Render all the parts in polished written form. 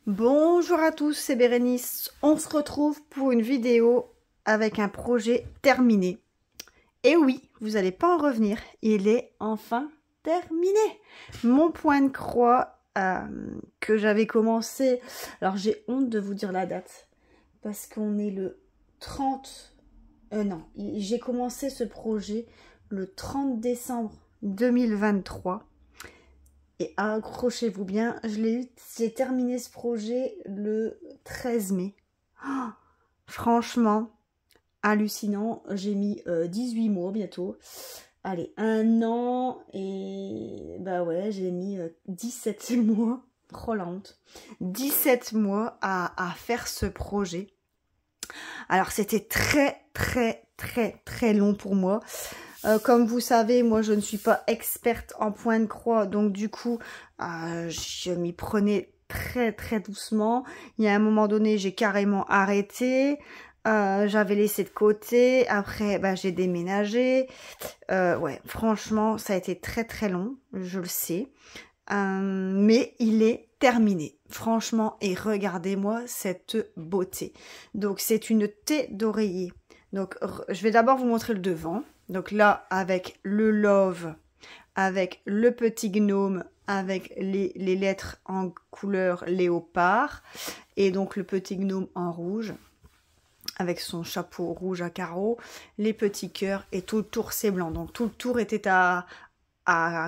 Bonjour à tous, c'est Bérénice. On se retrouve pour une vidéo avec un projet terminé. Et oui, vous n'allez pas en revenir, il est enfin terminé. Mon point de croix que j'avais commencé, alors j'ai honte de vous dire la date, parce qu'on est le 30, non, j'ai commencé ce projet le 30 décembre 2023. Et accrochez-vous bien, j'ai terminé ce projet le 13 mai. Oh, franchement, hallucinant. J'ai mis 18 mois bientôt. Allez, 1 an et bah ouais, j'ai mis 17 mois. Oh la honte. 17 mois à faire ce projet. Alors c'était très long pour moi. Comme vous savez, moi je ne suis pas experte en point de croix, donc du coup je m'y prenais très doucement. Il y a un moment donné, j'ai carrément arrêté. J'avais laissé de côté. Après, j'ai déménagé. Ouais, franchement, ça a été très long, je le sais. Mais il est terminé, franchement, et regardez-moi cette beauté. Donc c'est une thé d'oreiller. Donc je vais d'abord vous montrer le devant. Donc là, avec le love, avec le petit gnome, avec les lettres en couleur léopard, et donc le petit gnome en rouge, avec son chapeau rouge à carreaux, les petits cœurs, et tout le tour c'est blanc. Donc tout le tour était à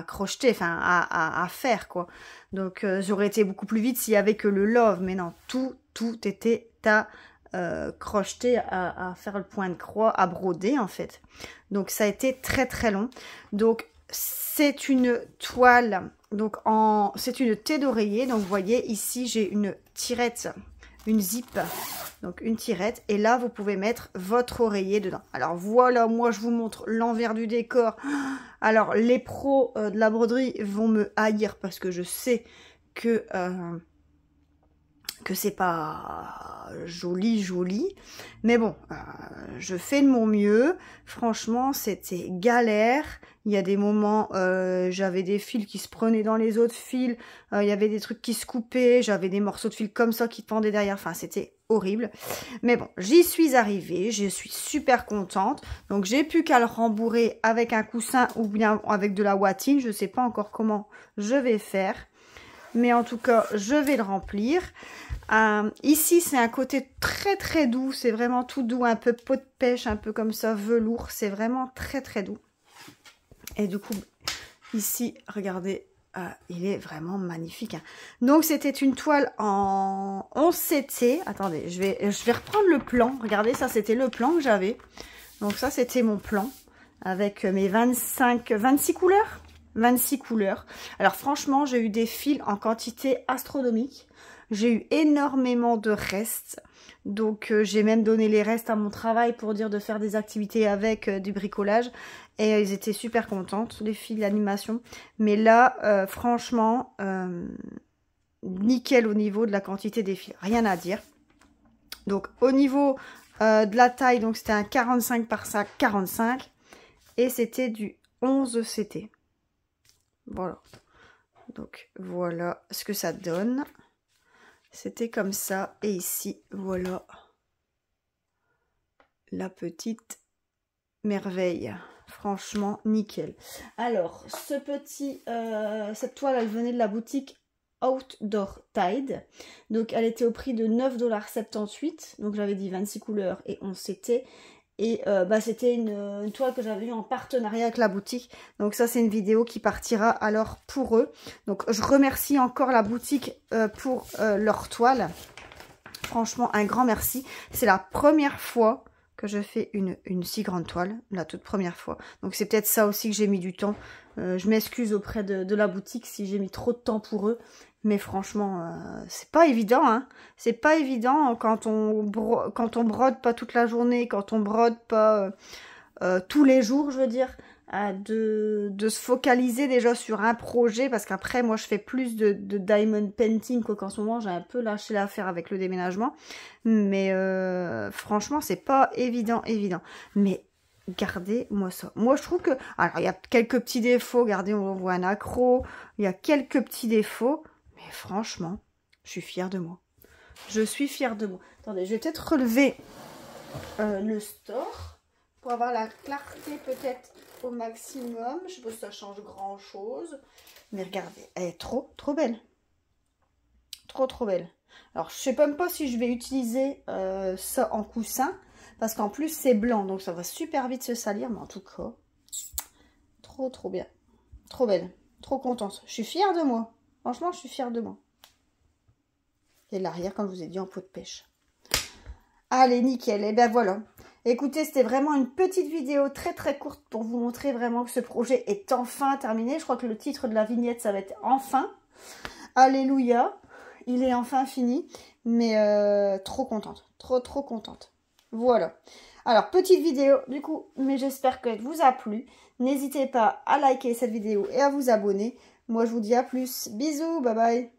crocheter, enfin à faire quoi. Donc j'aurais été beaucoup plus vite s'il y avait que le love, mais non, tout était à crocheter, à faire le point de croix, à broder en fait. Donc ça a été très long. Donc c'est une toile, donc c'est une thé d'oreiller. Donc vous voyez ici j'ai une tirette, une zip, donc une tirette, et là vous pouvez mettre votre oreiller dedans. Alors voilà, moi je vous montre l'envers du décor. Alors les pros de la broderie vont me haïr parce que je sais que c'est pas joli, mais bon, je fais de mon mieux. Franchement, c'était galère. Il y a des moments, j'avais des fils qui se prenaient dans les autres fils, il y avait des trucs qui se coupaient, j'avais des morceaux de fil comme ça qui pendaient derrière, enfin c'était horrible. Mais bon, j'y suis arrivée, je suis super contente. Donc j'ai plus qu'à le rembourrer avec un coussin ou bien avec de la ouatine, je sais pas encore comment je vais faire. Mais en tout cas, je vais le remplir. Ici, c'est un côté très doux. C'est vraiment tout doux, un peu peau de pêche, un peu comme ça, velours. C'est vraiment très doux. Et du coup, ici, regardez, il est vraiment magnifique. Hein. Donc, c'était une toile en 11 CT. Attendez, je vais reprendre le plan. Regardez, ça, c'était le plan que j'avais. Donc, ça, c'était mon plan avec mes 26 couleurs. 26 couleurs. Alors franchement, j'ai eu des fils en quantité astronomique. J'ai eu énormément de restes. Donc j'ai même donné les restes à mon travail pour dire de faire des activités avec du bricolage. Et ils étaient super contentes, les filles d'animation. Mais là, franchement, nickel au niveau de la quantité des fils. Rien à dire. Donc au niveau de la taille, donc c'était un 45 par 45. Et c'était du 11 CT. Voilà, donc voilà ce que ça donne. C'était comme ça. Et ici, voilà la petite merveille. Franchement, nickel. Alors, cette toile, elle venait de la boutique Outdoor Tide. Donc, elle était au prix de 9,78 $. Donc, j'avais dit 26 couleurs et 11 CT. Et c'était une toile que j'avais eue en partenariat avec la boutique. Donc ça, c'est une vidéo qui partira alors pour eux. Donc je remercie encore la boutique pour leur toile. Franchement, un grand merci. C'est la première fois que je fais une si grande toile. La toute première fois. Donc c'est peut-être ça aussi que j'ai mis du temps. Je m'excuse auprès de la boutique si j'ai mis trop de temps pour eux. Mais franchement, c'est pas évident, hein. C'est pas évident quand on brode pas toute la journée, quand on brode pas tous les jours, je veux dire, de se focaliser déjà sur un projet, parce qu'après, moi, je fais plus de diamond painting, quoi qu'en ce moment, j'ai un peu lâché l'affaire avec le déménagement. Mais franchement, c'est pas évident. Mais regardez-moi ça. Moi, je trouve que... Alors, il y a quelques petits défauts. Regardez, on voit un accro. Il y a quelques petits défauts. Mais franchement, je suis fière de moi. Je suis fière de moi. Attendez, je vais peut-être relever le store pour avoir la clarté peut-être au maximum. Je sais pas si ça change grand chose. Mais regardez, elle est trop belle. Trop belle. Alors je sais même pas si je vais utiliser ça en coussin. Parce qu'en plus c'est blanc. Donc ça va super vite se salir. Mais en tout cas, trop bien. Trop belle. Trop contente. Je suis fière de moi. Franchement, je suis fière de moi. Et l'arrière, comme je vous ai dit, en peau de pêche. Allez, nickel. Et ben voilà. Écoutez, c'était vraiment une petite vidéo très courte pour vous montrer vraiment que ce projet est enfin terminé. Je crois que le titre de la vignette, ça va être enfin. Alléluia. Il est enfin fini. Mais trop contente. Trop contente. Voilà. Alors, petite vidéo du coup, mais j'espère qu'elle vous a plu. N'hésitez pas à liker cette vidéo et à vous abonner. Moi, je vous dis à plus. Bisous, bye bye.